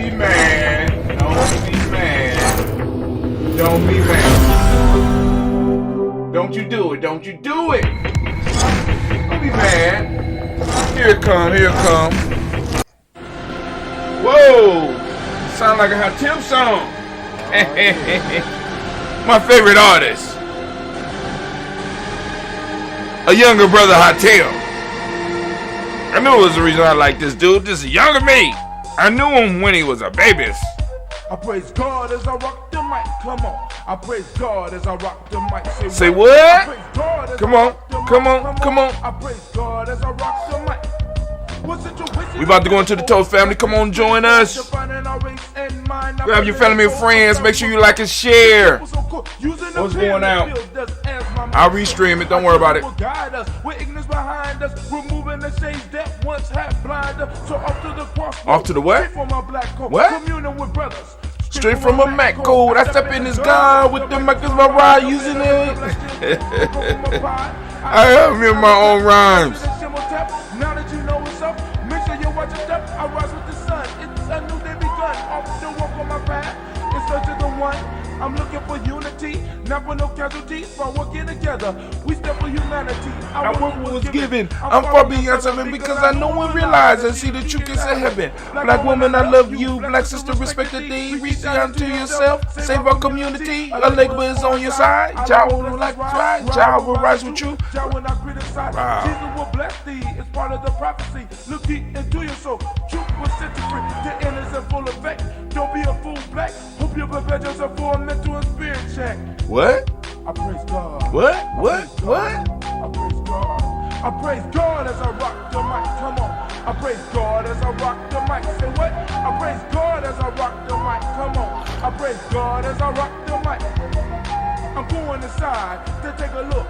be mad. Don't be mad. Don't be mad. Don't you do it. Don't you do it. Don't be mad. Here it come. Here it come. Whoa. Sound like a Hot Tip song. My favorite artist. A younger brother, Hot Tip. I knew it was the reason I like this dude. This is younger me. I knew him when he was a baby. I praise God as I rock the mic. Come on. I praise God as I rock the mic. Say what? Come on. Come on. Come on. I praise God as I rock the mic. We about to go into the Toast family. Come on, join us. Grab your family and friends. Make sure you like and share. What's going out? I'll restream it. Don't worry about it. Off to the what? What? Straight from a Mac code. I step in this God with the mic as my ride using it. I have me in my own rhymes. Now that you know what's up, make sure you watch your step. I rise with the sun. It's a new day begun. Off the walk on my path. In search of the one. I'm looking for unity, not for no casualties. By working together, we step for humanity. Our work was given. I'm far beyond something because I know and realize and see the truth is in heaven. Black woman, I love you. Black sister, respect the day. Reach out to yourself. Save our community. A labor is on your side. Jah will like try. Jah will rise with you. Jah will not criticize. Jesus will bless thee. It's part of the prophecy. Look deep into your soul. Truth will set you free. The end is in full effect. Don't be a fool, black. Hope you prepare yourself for a mental and spirit check. What? I praise God. What? I praise God. I praise God as I rock the mic. Come on. I praise God as I rock the mic. Say what? I praise God as I rock the mic. Come on. I praise God as I rock the mic. I'm going inside to take a look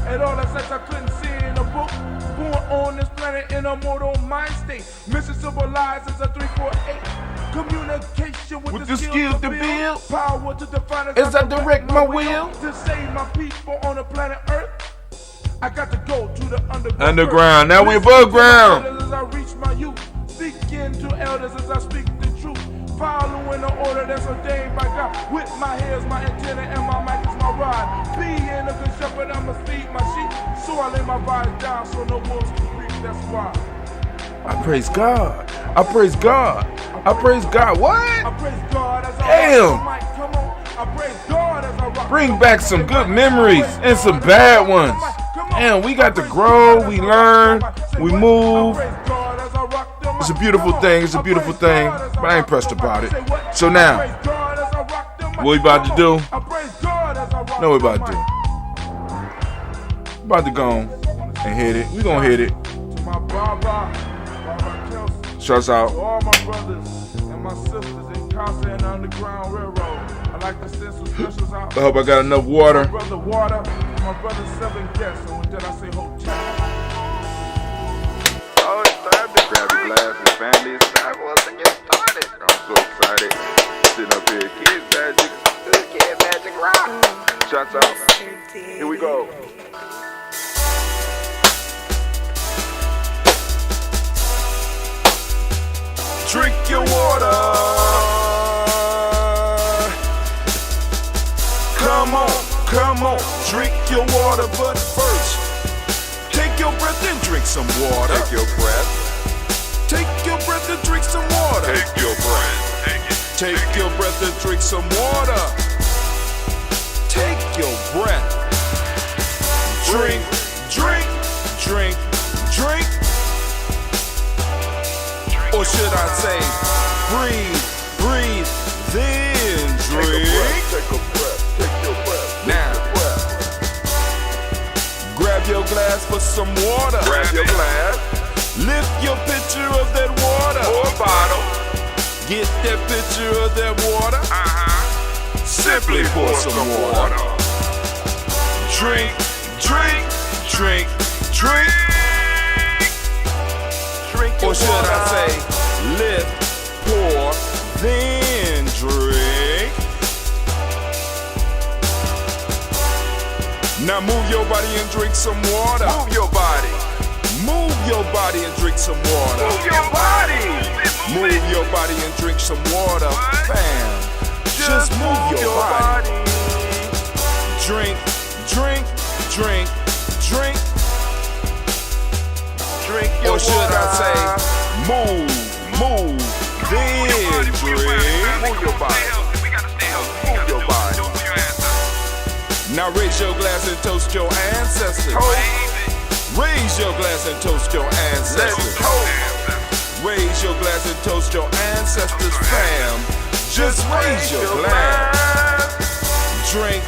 at all the sex I couldn't see in a book. Born on this planet in a mortal mind state. Mission civilized as a 348. Communication with the skills to build. Power to define as I direct my will. To save my people on the planet Earth, I got to go to the underground. Now we above ground. As I reach my youth, speaking to elders as I speak the truth. Following the order that's ordained by God. With my hair is my antenna and my mic is my rod. Being a good shepherd, I'ma feed my sheep. So I lay my vibes down so no wolves can creep. That's why. I praise God. I praise God. I praise God. What? I praise God as I damn. rock the mic. Come on. I praise God as I rock. Bring back some good memories and some bad ones. Damn, we got to grow, we learn, we move. It's a beautiful thing. It's a beautiful thing. But I ain't pressed about it. So now, what we about to do? Know what we about to do? About to go and hit it. We gonna hit it. Shouts out. To all my brothers and my sisters in Casa and Underground Railroad. I like to send some specials out. I hope I got enough water. My brother Water, my brother 7 guests. And with that I say hotel. Oh, it's time to grab your glass and family. It's time for us to get started. I'm so excited. Sitting up here, Kid Magic Rock. Shouts out. Here we go. Drink your water. Come on, drink your water. But first, take your breath and drink some water. Take your breath. Take your breath and drink some water. Take your breath. Take your breath and drink some water. Take your breath. Drink, drink, drink, drink. Or should I say, breathe, breathe, then drink. Take a breath. Take your breath. Now, grab your glass for some water. Grab your glass. Lift your pitcher of that water. Or bottle. Get that pitcher of that water. Simply pour some water. Drink, drink, drink, drink. Or should I say, lift, pour, then drink. Now move your body and drink some water. Move your body. Move your body and drink some water. Move your body. Move your body and drink some water, fam. Just move your body. Drink, drink, drink, drink. Drink your water. Or should I say, move, then drink. Move your body. Move your body. Now raise your glass and toast your ancestors. Raise your glass and toast your ancestors. Raise your glass and toast your ancestors, fam. Just raise your glass. Drink,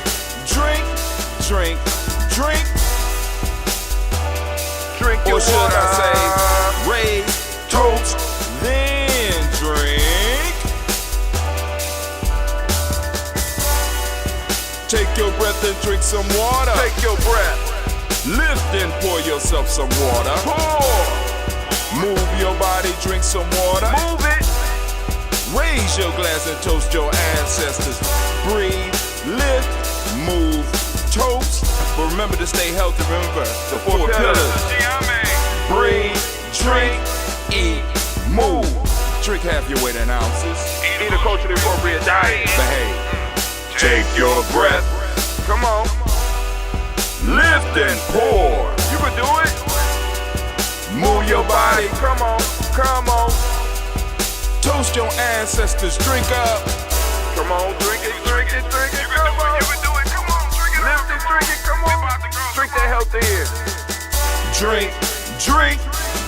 drink, drink, drink. Drink your water. Or should I say, raise, toast, then drink. Take your breath and drink some water. Take your breath. Lift and pour yourself some water. Pour. Move your body, drink some water. Move it. Raise your glass and toast your ancestors. Breathe, lift, move, toast. But remember to stay healthy. Remember the four pillars. Breathe, drink, eat, move. Drink half your weight in ounces. Eat a culturally appropriate diet. Behave. Take your breath. Come on. Lift and pour. You can do it. Move your body. Come on. Come on. Toast your ancestors. Drink up. Come on. Drink it. Drink it. Drink it. Come on. You can do it. Come on. Drink it. Lift it. Drink it. Come on. Drink that health in. Drink. Drink.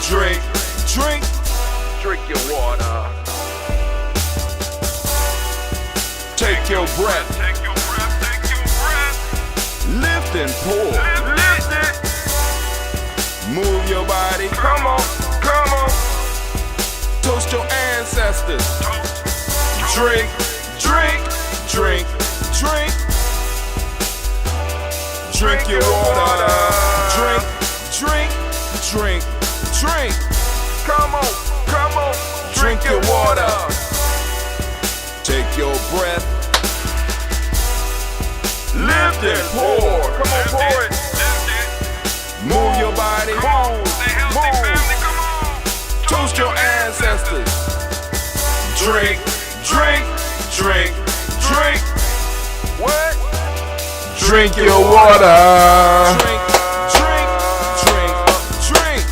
Drink. Drink. Drink your water. Take your breath. Take your breath. Take your breath. Lift and pour. Lift it. Move your body. Come on. Come on. Toast your ancestors. Drink. Drink. Drink. Drink. Drink your water. Drink. Drink. Drink. Drink. Come on. Come on. Drink your water. Take your breath. Lift and pour. Come on, pour it. Move your body. Move. Move. Toast your ancestors. Drink. Drink. Drink. Drink. What? Drink your water. Drink. Drink. Drink. Drink.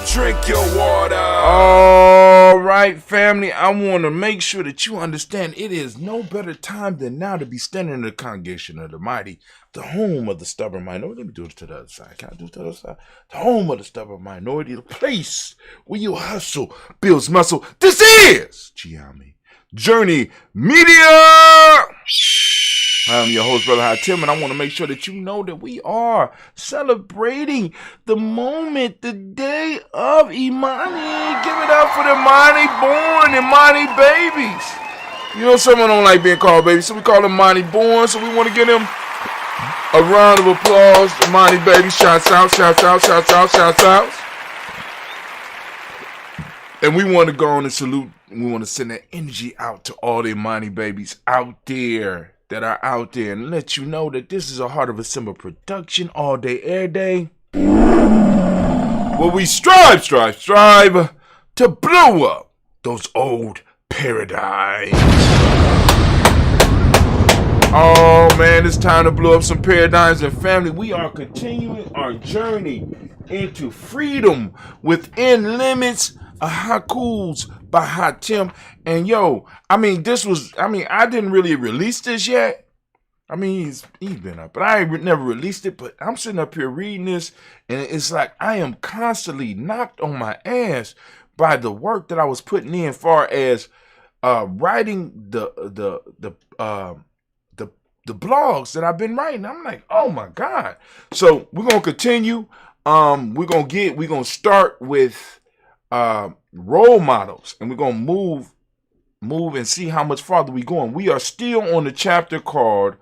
Drink your water. All right, family, I want to make sure that you understand it is no better time than now to be standing in the congregation of the mighty, the home of the stubborn minority. Let me do it to the other side. Can I do it to the other side? The home of the stubborn minority, the place where you hustle, builds muscle. This is Gianni Journey Media. I'm your host, Brother High Tim, and I want to make sure that you know that we are celebrating the moment, the day of Imani. Give it up for the Imani born, Imani babies. You know, someone don't like being called babies, so we call them Imani born, so we want to give them a round of applause. Imani babies, shouts out, shouts out, shouts out, shouts out. And we want to go on and salute, we want to send that energy out to all the Imani babies out there. That are out there and let you know that this is a Heart of a Simba production all day, every day. Where we strive to blow up those old paradigms. Oh man, it's time to blow up some paradigms, and family, we are continuing our journey into freedom within limits of Hakus by Hatim. And yo, I didn't really release this yet. I mean, he's been up, but I ain't never released it. But I'm sitting up here reading this, and it's like I am constantly knocked on my ass by the work that I was putting in, far as writing the blogs that I've been writing. I'm like, oh my God. So we're gonna continue. We're gonna start with role models, and we're gonna move and see how much farther we going. We are still on the chapter called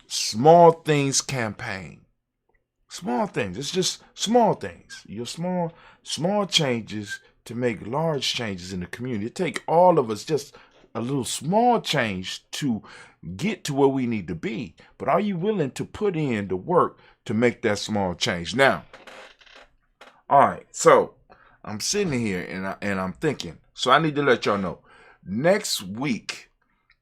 Small Things Campaign. Small things. It's just small things. Your small changes to make large changes in the community. It take all of us just a little small change to get to where we need to be. But are you willing to put in the work to make that small change? Now, all right, so I'm sitting here and I'm thinking. So I need to let y'all know. Next week,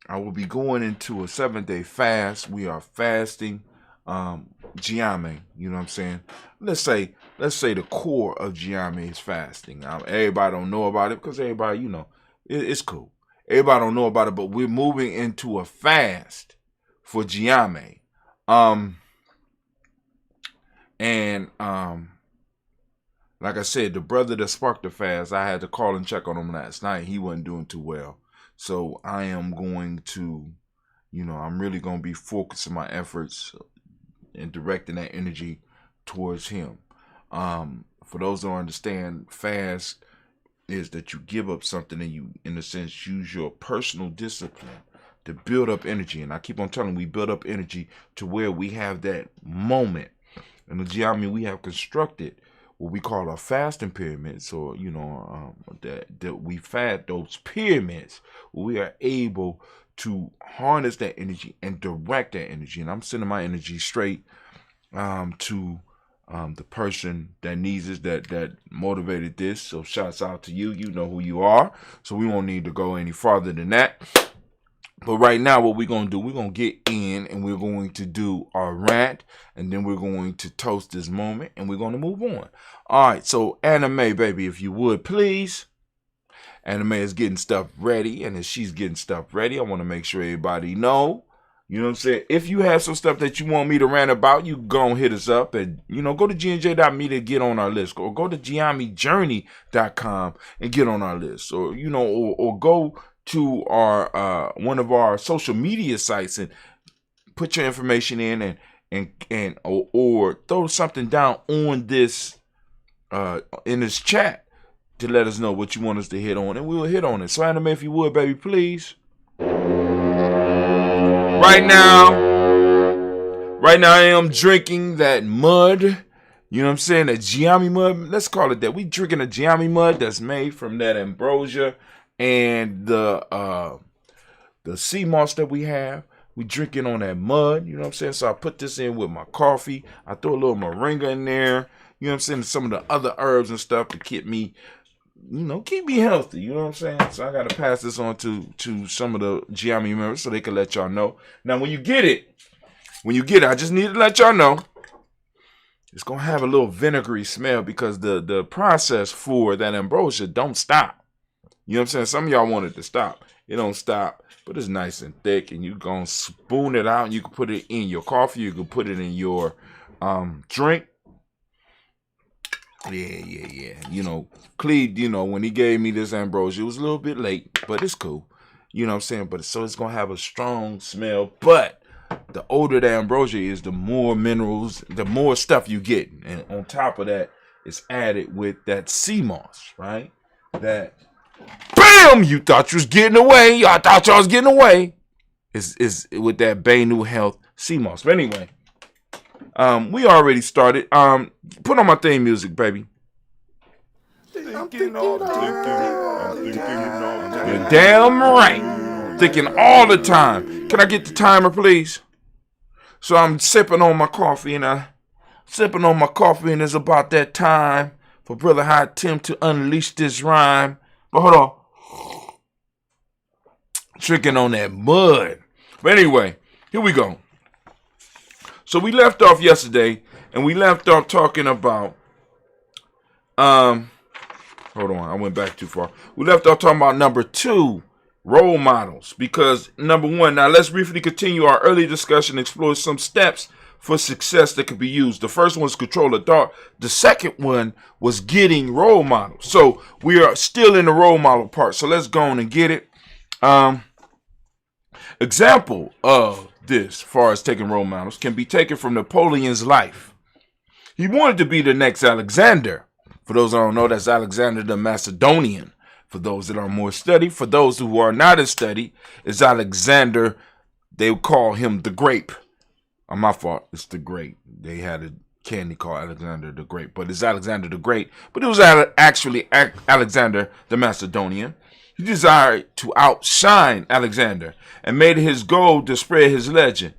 I will be going into a 7-day fast. We are fasting Giame. You know what I'm saying? Let's say the core of Giame is fasting. Everybody don't know about it because everybody, it's cool. Everybody don't know about it, but we're moving into a fast for Giame. Like I said, the brother that sparked the fast, I had to call and check on him last night. He wasn't doing too well. So I am going to, I'm really going to be focusing my efforts and directing that energy towards him. For those who don't understand, fast is that you give up something and you, in a sense, use your personal discipline to build up energy. And I keep on telling you, we build up energy to where we have that moment. And the Giame, we have constructed what we call our fasting pyramids, or that we fed those pyramids. We are able to harness that energy and direct that energy. And I'm sending my energy straight to the person that needs it, that motivated this. So shouts out to you. You know who you are. So we won't need to go any farther than that. But right now, what we're going to do, we're going to get in and we're going to do our rant, and then we're going to toast this moment, and we're going to move on. All right, so Anime, baby, if you would, please. Anime is getting stuff ready, and as she's getting stuff ready, I want to make sure everybody know, you know what I'm saying? If you have some stuff that you want me to rant about, you go and hit us up, and, go to gnj.me to get on our list, or go to giamejourney.com and get on our list, or, or go to our one of our social media sites and put your information in and or throw something down on this in this chat to let us know what you want us to hit on, and we will hit on it. So Anime, if you would, baby, please. Right now I am drinking that mud. You know what I'm saying? That Giame mud. Let's call it that. We drinking a Giame mud that's made from that ambrosia and the sea moss that we have. We drinking on that mud, you know what I'm saying? So I put this in with my coffee. I throw a little moringa in there, you know what I'm saying? Some of the other herbs and stuff to keep me, keep me healthy, you know what I'm saying? So I got to pass this on to some of the Giame members so they can let y'all know. Now, when you get it, I just need to let y'all know, it's going to have a little vinegary smell because the process for that ambrosia don't stop. You know what I'm saying? Some of y'all want it to stop. It don't stop, but it's nice and thick, and you gonna spoon it out, and you can put it in your coffee. You can put it in your drink. Yeah. Cleve, when he gave me this ambrosia, it was a little bit late, but it's cool. You know what I'm saying? But so it's gonna have a strong smell, but the older the ambrosia is, the more minerals, the more stuff you get. And on top of that, it's added with that sea moss, right? That BAM! You thought you was getting away. I thought y'all was getting away. Is with that Bainu Health sea moss. But anyway, we already started. Put on my theme music, baby. You're damn right. Thinking all the time. Can I get the timer, please? So I'm sipping on my coffee, and it's about that time for Brother High Tim to unleash this rhyme. But hold on. Tricking on that mud. But anyway, here we go. So we left off yesterday, and we left off talking about hold on, I went back too far. We left off talking about number 2, role models. Because number 1, now let's briefly continue our early discussion, explore some steps for success that could be used. The first one was control of thought. The second one was getting role models. So we are still in the role model part. So let's go on and get it. Example of this, as far as taking role models, can be taken from Napoleon's life. He wanted to be the next Alexander. For those that don't know, that's Alexander the Macedonian. For those that are more studied, for those who are not as studied, it's Alexander. They would call him the Grape. My fault. It's the Great. They had a candy called Alexander the Great, but it's Alexander the Great. But it was actually Alexander the Macedonian. He desired to outshine Alexander and made it his goal to spread his legend.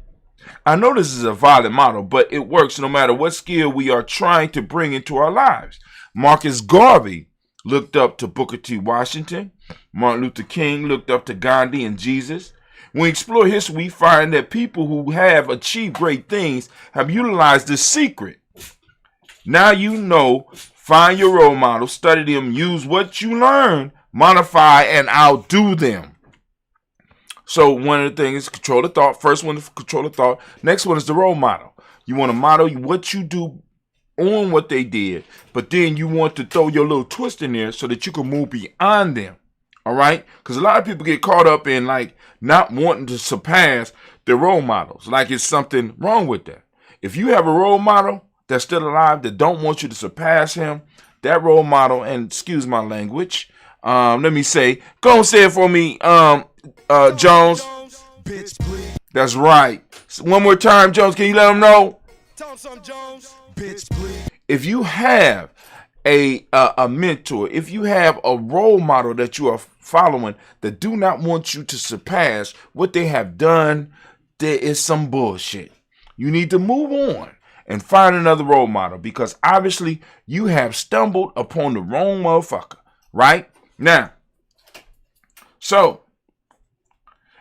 I know this is a violent model, but it works no matter what skill we are trying to bring into our lives. Marcus Garvey looked up to Booker T. Washington. Martin Luther King looked up to Gandhi and Jesus. When we explore history, we find that people who have achieved great things have utilized this secret. Now you know, find your role models, study them, use what you learn, modify, and outdo them. So one of the things is control the thought. First one is control the thought. Next one is the role model. You want to model what you do on what they did, but then you want to throw your little twist in there so that you can move beyond them. All right? Because a lot of people get caught up in like not wanting to surpass their role models. Like it's something wrong with that. If you have a role model that's still alive that don't want you to surpass him, that role model, and excuse my language, let me say, go and say it for me, Jones. That's right. One more time, Jones. Can you let them know? If you have a mentor, if you have a role model that you are following that do not want you to surpass what they have done, there is some bullshit. You need to move on and find another role model because obviously you have stumbled upon the wrong motherfucker, right? Now, so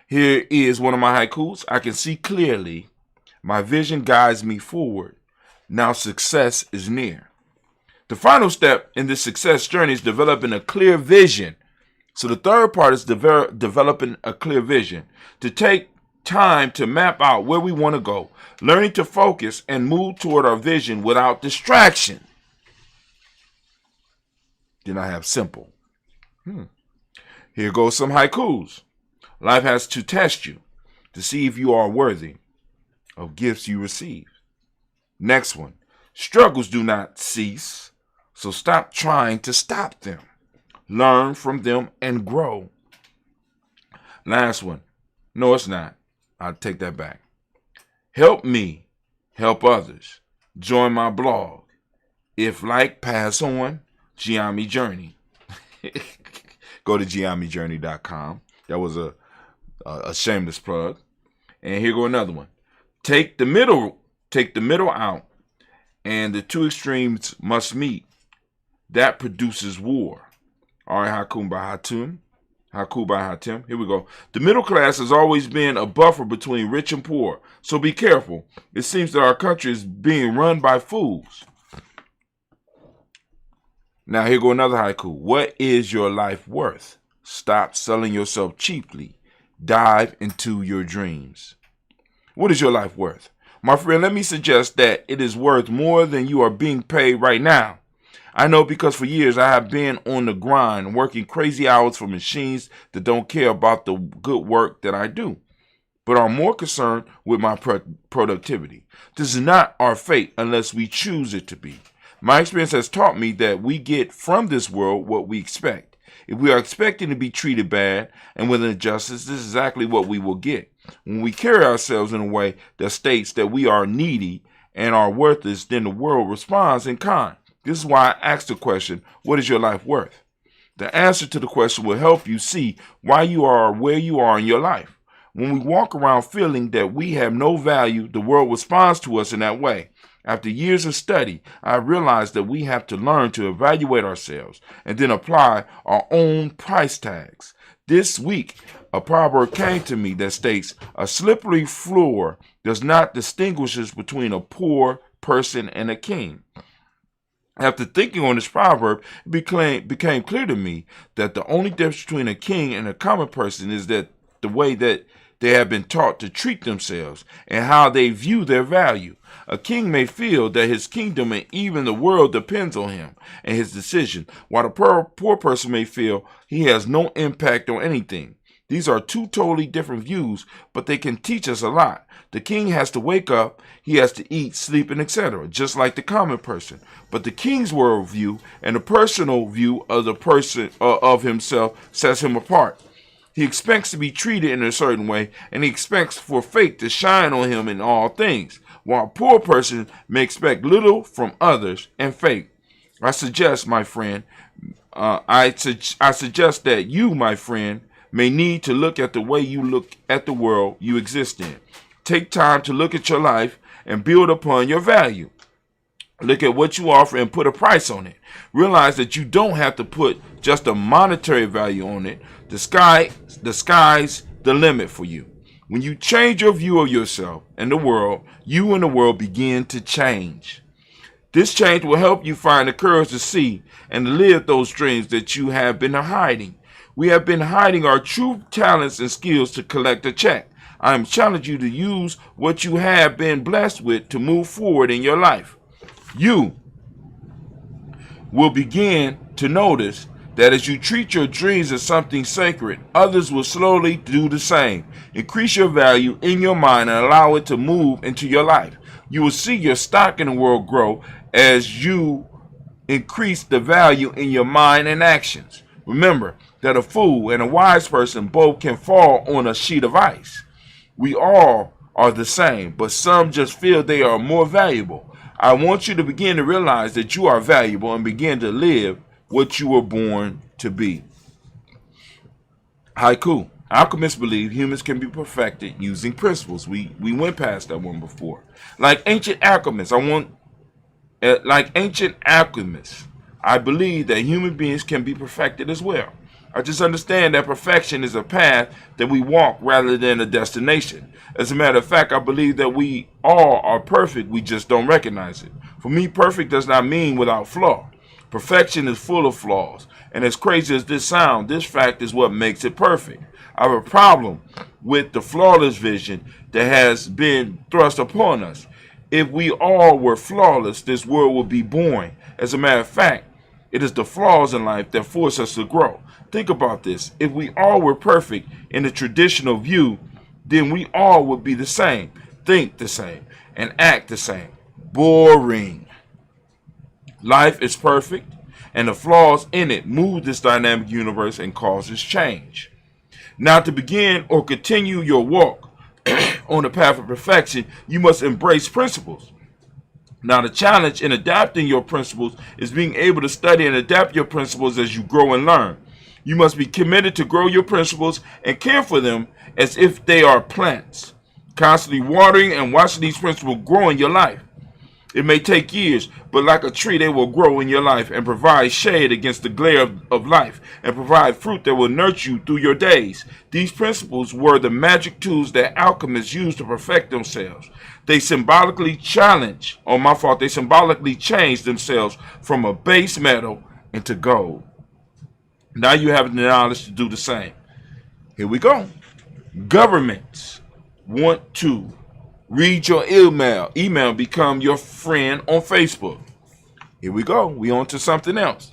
here is one of my haikus. I can see clearly. My vision guides me forward. Now success is near. The final step in this success journey is developing a clear vision. So the third part is developing a clear vision. To take time to map out where we want to go, learning to focus and move toward our vision without distraction. Then I have simple. Here goes some haikus. Life has to test you to see if you are worthy of gifts you receive. Next one. Struggles do not cease, so stop trying to stop them. Learn from them and grow. Last one. No, it's not. I'll take that back. Help me help others. Join my blog. If like, pass on. Giami Journey. Go to giamijourney.com. That was a shameless plug. And here go another one. Take the middle out, and the two extremes must meet. That produces war. All right, Hakum by Hatim. Haku by Hatim. Here we go. The middle class has always been a buffer between rich and poor, so be careful. It seems that our country is being run by fools. Now here go another haiku. What is your life worth? Stop selling yourself cheaply. Dive into your dreams. What is your life worth? My friend, let me suggest that it is worth more than you are being paid right now. I know because for years I have been on the grind, working crazy hours for machines that don't care about the good work that I do, but are more concerned with my productivity. This is not our fate unless we choose it to be. My experience has taught me that we get from this world what we expect. If we are expecting to be treated bad and with injustice, this is exactly what we will get. When we carry ourselves in a way that states that we are needy and are worthless, then the world responds in kind. This is why I asked the question, what is your life worth? The answer to the question will help you see why you are where you are in your life. When we walk around feeling that we have no value, the world responds to us in that way. After years of study, I realized that we have to learn to evaluate ourselves and then apply our own price tags. This week, a proverb came to me that states, a slippery floor does not distinguish us between a poor person and a king. After thinking on this proverb, it became clear to me that the only difference between a king and a common person is that the way that they have been taught to treat themselves and how they view their value. A king may feel that his kingdom and even the world depends on him and his decision, while the poor person may feel he has no impact on anything. These are two totally different views, but they can teach us a lot. The king has to wake up, he has to eat, sleep, and etc., just like the common person. But the king's worldview and the personal view of the person of himself sets him apart. He expects to be treated in a certain way, and he expects for fate to shine on him in all things, while a poor person may expect little from others and fate. I suggest, my friend, I suggest that you, my friend, may need to look at the way you look at the world you exist in. Take time to look at your life and build upon your value. Look at what you offer and put a price on it. Realize that you don't have to put just a monetary value on it. The sky's the limit for you. When you change your view of yourself and the world, you and the world begin to change. This change will help you find the courage to see and live those dreams that you have been hiding. We have been hiding our true talents and skills to collect a check. I am challenging you to use what you have been blessed with to move forward in your life. You will begin to notice that as you treat your dreams as something sacred, others will slowly do the same. Increase your value in your mind and allow it to move into your life. You will see your stock in the world grow as you increase the value in your mind and actions. Remember that a fool and a wise person both can fall on a sheet of ice. We all are the same, but some just feel they are more valuable. I want you to begin to realize that you are valuable and begin to live what you were born to be. Haiku. Alchemists believe humans can be perfected using principles. We went past that one before. Like ancient alchemists, I believe that human beings can be perfected as well. I just understand that perfection is a path that we walk rather than a destination. As a matter of fact, I believe that we all are perfect, we just don't recognize it. For me, perfect does not mean without flaw. Perfection is full of flaws, and as crazy as this sounds, this fact is what makes it perfect. I have a problem with the flawless vision that has been thrust upon us. If we all were flawless, this world would be boring. As a matter of fact, it is the flaws in life that force us to grow. Think about this. If we all were perfect in the traditional view, then we all would be the same, think the same, and act the same. Boring. Life is perfect, and the flaws in it move this dynamic universe and causes change. Now, to begin or continue your walk on the path of perfection, you must embrace principles. Now, the challenge in adapting your principles is being able to study and adapt your principles as you grow and learn. You must be committed to grow your principles and care for them as if they are plants, constantly watering and watching these principles grow in your life. It may take years, but like a tree, they will grow in your life and provide shade against the glare of life and provide fruit that will nurture you through your days. These principles were the magic tools that alchemists used to perfect themselves. They symbolically change themselves from a base metal into gold. Now you have the knowledge to do the same. Here we go. Governments want to read your email, become your friend on Facebook. Here we go. We on to something else.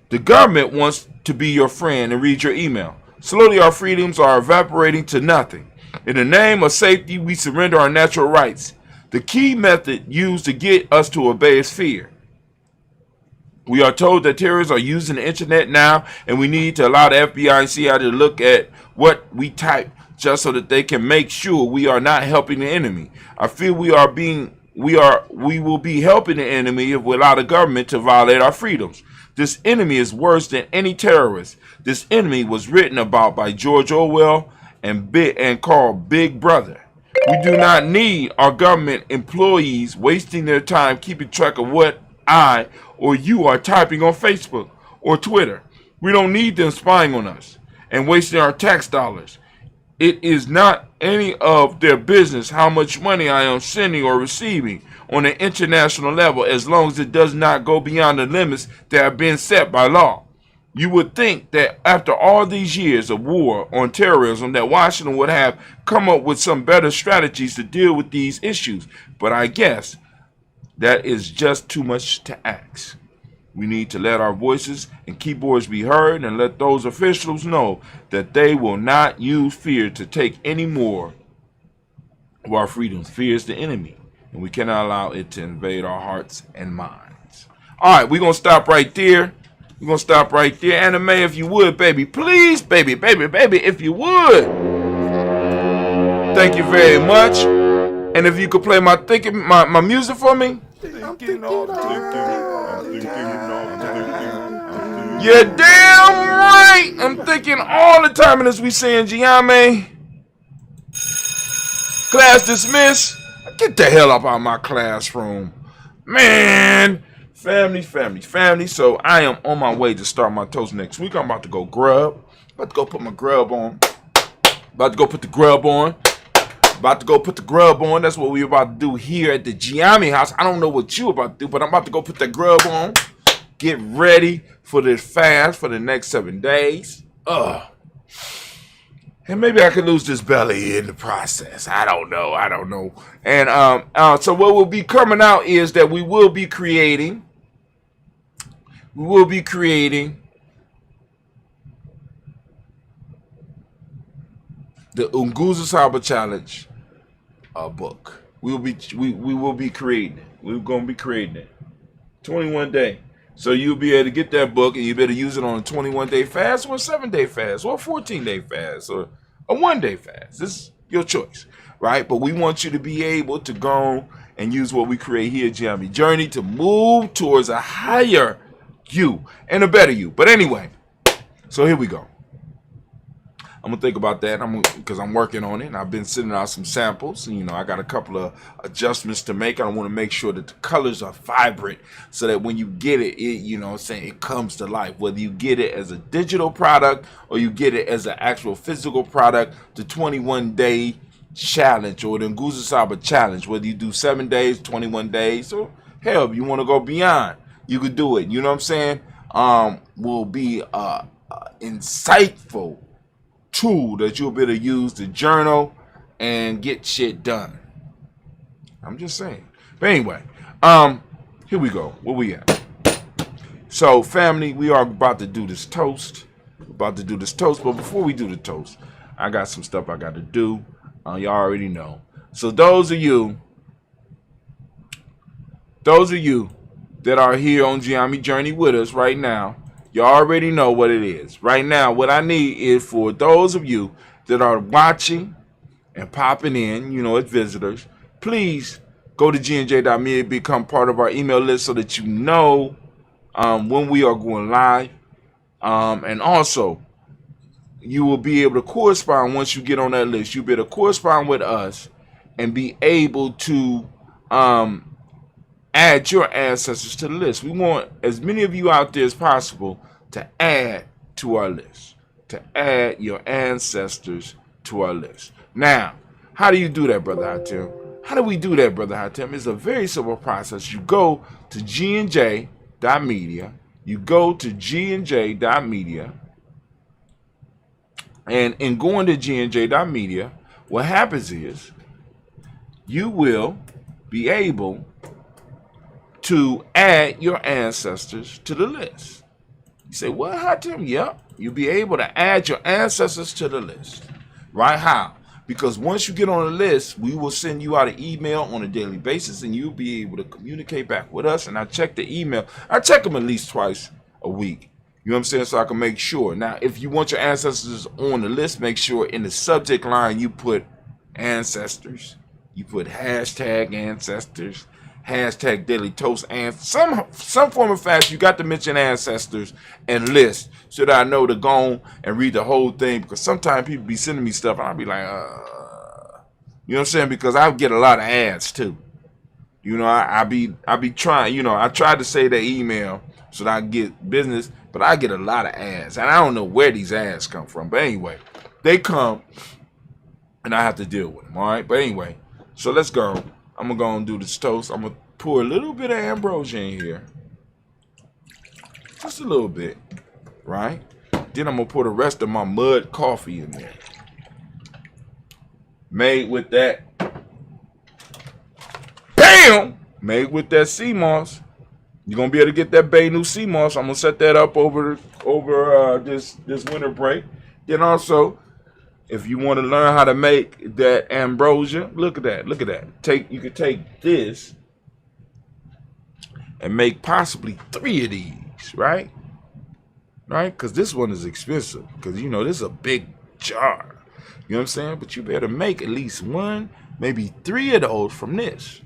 The government wants to be your friend and read your email. Slowly our freedoms are evaporating to nothing. In the name of safety, we surrender our natural rights. The key method used to get us to obey is fear. We are told that terrorists are using the internet now, and we need to allow the FBI and CIA to look at what we type just so that they can make sure we are not helping the enemy. I feel we will be helping the enemy if we allow the government to violate our freedoms. This enemy is worse than any terrorist. This enemy was written about by George Orwell and called Big Brother. We do not need our government employees wasting their time keeping track of what I or you are typing on Facebook or Twitter. We don't need them spying on us and wasting our tax dollars. It is not any of their business how much money I am sending or receiving on an international level, as long as it does not go beyond the limits that have been set by law. You would think that after all these years of war on terrorism that Washington would have come up with some better strategies to deal with these issues, but I guess that is just too much to ask. We need to let our voices and keyboards be heard and let those officials know that they will not use fear to take any more of our freedoms. Fear is the enemy, and we cannot allow it to invade our hearts and minds. All right, we're going to stop right there. We're going to stop right there. Anime, if you would, baby. Please, baby, if you would. Thank you very much. And if you could play my music for me. You're damn right. I'm thinking all the time, and as we say in Giame, class dismissed. Get the hell up out of my classroom. Man. Family. So I am on my way to start my toast next week. I'm about to go grub. About to go put my grub on. About to go put the grub on. That's what we're about to do here at the Giammi house. I don't know what you about to do, but I'm about to go put that grub on. Get ready for this fast for the next 7 days. And maybe I could lose this belly in the process. I don't know. And so what will be coming out is that we will be creating the Unguza Saba Challenge book. We will be creating it. We're gonna be creating it. 21 day. So you'll be able to get that book, and you better use it on a 21-day fast, or a 7-day fast, or a 14-day fast, or a 1-day fast. This is your choice, right? But we want you to be able to go and use what we create here at Giammi Journey to move towards a higher you and a better you. But anyway, so here we go. I'm gonna think about that. Because I'm working on it, and I've been sending out some samples. And, I got a couple of adjustments to make. I want to make sure that the colors are vibrant, so that when you get it, it comes to life. Whether you get it as a digital product or you get it as an actual physical product, the 21-day challenge or the Nguza Saba challenge. Whether you do 7 days, 21 days, or hell, if you want to go beyond, you could do it. You know what I'm saying? Will be insightful tool that you'll be able to use to journal and get shit done. I'm just saying. But anyway, here we go. Where we at? So, family, we are about to do this toast. But before we do the toast, I got some stuff I got to do. Y'all already know. So those of you that are here on Giammi Journey with us right now, you already know what it is. Right now, what I need is for those of you that are watching and popping in, as visitors, please go to gnj.me and become part of our email list so that you know when we are going live. And also, you will be able to correspond once you get on that list. You'll be able to correspond with us and be able to add your ancestors to the list. We want as many of you out there as possible to add to our list, to add your ancestors to our list. Now, how do you do that, Brother Hatem? How do we do that, Brother Hatem? It's a very simple process. You go to gnj.media. And in going to gnj.media, what happens is you will be able to add your ancestors to the list. You say, what, Hatem? Yep. You'll be able to add your ancestors to the list. Right? How? Because once you get on the list, we will send you out an email on a daily basis, and you'll be able to communicate back with us. And I check the email. I check them at least twice a week. You know what I'm saying? So I can make sure. Now, if you want your ancestors on the list, make sure in the subject line you put ancestors. You put hashtag ancestors. Hashtag Daily Toast, and some form of fashion, you got to mention ancestors and list so that I know to go and read the whole thing, because sometimes people be sending me stuff and I'll be like, you know what I'm saying? Because I get a lot of ads too. I be trying, I tried to say the email so that I get business, but I get a lot of ads, and I don't know where these ads come from. But anyway, they come and I have to deal with them, all right? But anyway, so let's go. I'm going to go and do this toast. I'm going to pour a little bit of ambrosia in here. Just a little bit, right? Then I'm going to pour the rest of my mud coffee in there. Made with that, bam! Made with that sea moss. You're going to be able to get that Bay New sea moss. I'm going to set that up over this winter break. Then also, if you want to learn how to make that ambrosia, look at that. You could take this and make possibly 3 of these, right? Right? Because this one is expensive. Because, this is a big jar. You know what I'm saying? But you better make at least 1, maybe 3 of those from this,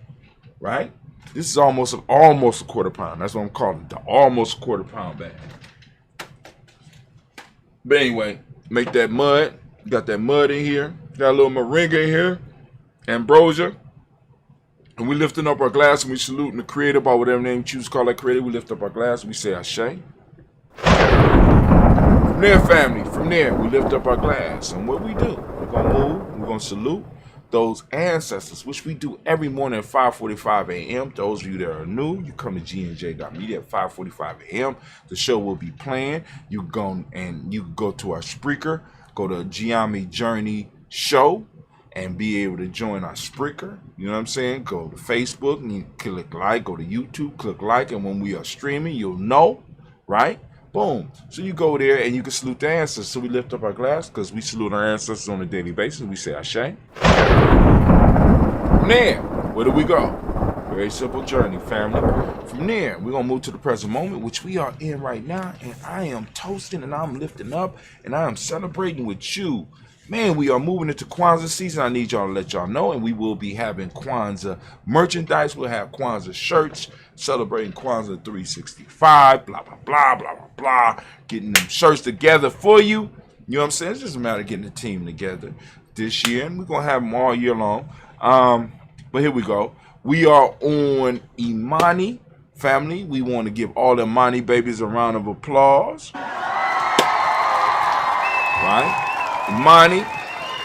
right? This is almost a quarter pound. That's what I'm calling it, the almost quarter pound bag. But anyway, make that mud. Got that mud in here. Got a little moringa in here. Ambrosia. And we lifting up our glass and we saluting the creator by whatever name you choose to call that creator. We lift up our glass and we say Ashe. From there, family, from there, we lift up our glass. And what we do, we're going to move, we're going to salute those ancestors, which we do every morning at 5:45 a.m. Those of you that are new, you come to gnj.media at 5:45 a.m. The show will be playing. You go to our Spreaker, go to Giami Journey Show, and be able to join our Spreaker. You know what I'm saying? Go to Facebook and you click like, go to YouTube, click like, and when we are streaming, you'll know, right? Boom. So you go there and you can salute the ancestors. So we lift up our glass because we salute our ancestors on a daily basis. We say Ashe. From there, where do we go? Very simple journey, family. From there, we're going to move to the present moment, which we are in right now. And I am toasting and I'm lifting up and I am celebrating with you. Man, we are moving into Kwanzaa season. I need y'all to let y'all know. And we will be having Kwanzaa merchandise. We'll have Kwanzaa shirts celebrating Kwanzaa 365. Blah, blah, blah, blah, blah, blah. Getting them shirts together for you. You know what I'm saying? It's just a matter of getting the team together this year. And we're going to have them all year long. But here we go. We are on Imani, family. We want to give all the Imani babies a round of applause. Right? Imani.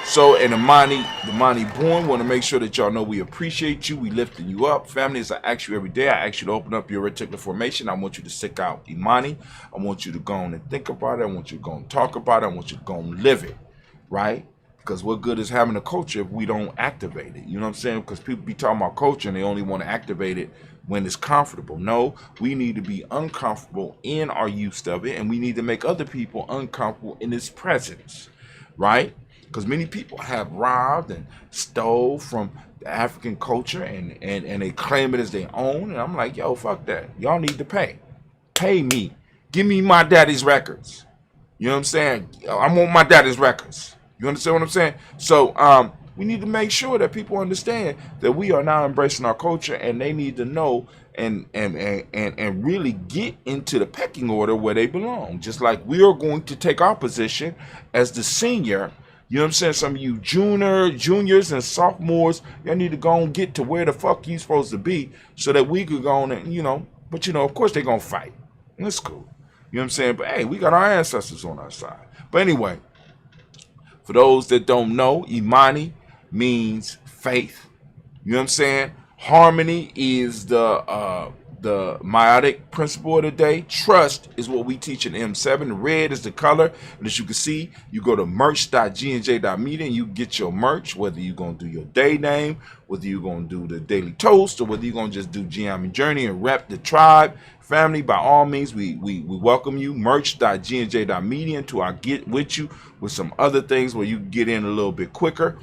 So, and Imani born, want to make sure that y'all know we appreciate you. We lifting you up. Family, as I ask you every day, I ask you to open up your reticular formation. I want you to stick out Imani. I want you to go on and think about it. I want you to go and talk about it. I want you to go and live it. Right? Because what good is having a culture if we don't activate it? You know what I'm saying? Because people be talking about culture and they only want to activate it when it's comfortable. No, we need to be uncomfortable in our use of it, and we need to make other people uncomfortable in its presence, right? Because many people have robbed and stole from the African culture and they claim it as their own. And I'm like, yo, fuck that. Y'all need to pay. Pay me. Give me my daddy's records. You know what I'm saying? I want my daddy's records. You understand what I'm saying? So we need to make sure that people understand that we are now embracing our culture, and they need to know and really get into the pecking order where they belong. Just like we are going to take our position as the senior. You know what I'm saying? Some of you juniors and sophomores, y'all need to go and get to where the fuck you supposed to be so that we could go on and, but of course they're going to fight. And it's cool. You know what I'm saying? But hey, we got our ancestors on our side. But anyway, for those that don't know, Imani means faith. You know what I'm saying? Harmony is the meiotic principle of the day. Trust is what we teach in M7. Red is the color. And as you can see, you go to merch.gnj.media and you get your merch, whether you're going to do your day name, whether you're going to do the daily toast, or whether you're going to just do Giami Journey and rep the tribe. Family, by all means, we welcome you. Merch.gnj.media to our get with you with some other things where you can get in a little bit quicker.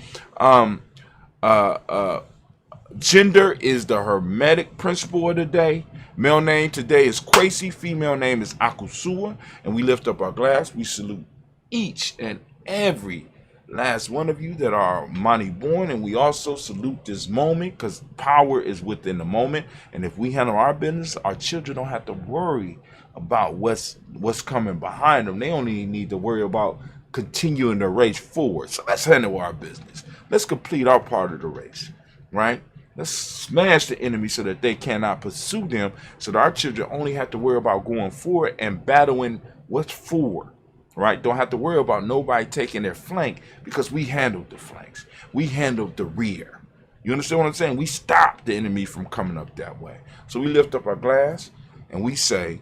Gender is the hermetic principle of the day. Male name today is Kwesi. Female name is Akusua. And we lift up our glass. We salute each and every last one of you that are Imani born. And we also salute this moment because power is within the moment. And if we handle our business, our children don't have to worry about what's coming behind them. They only need to worry about continuing the race forward. So let's handle our business. Let's complete our part of the race, right? Let's smash the enemy so that they cannot pursue them, so that our children only have to worry about going forward and battling what's forward, right? Don't have to worry about nobody taking their flank because we handled the flanks. We handled the rear. You understand what I'm saying? We stopped the enemy from coming up that way. So we lift up our glass and we say,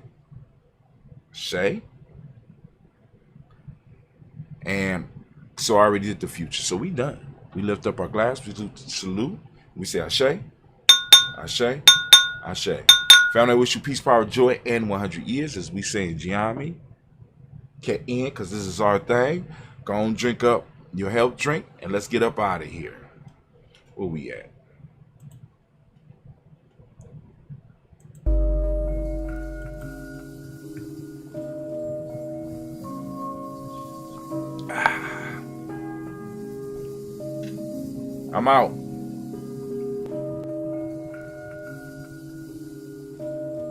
and so I already did the future. So we done. We lift up our glass, we salute. We say Ashe, Ashe, Ashe. Family, I wish you peace, power, joy, and 100 years. As we say in Giami, get in, because this is our thing. Go on, drink up your health drink, and let's get up out of here. Where we at? I'm out.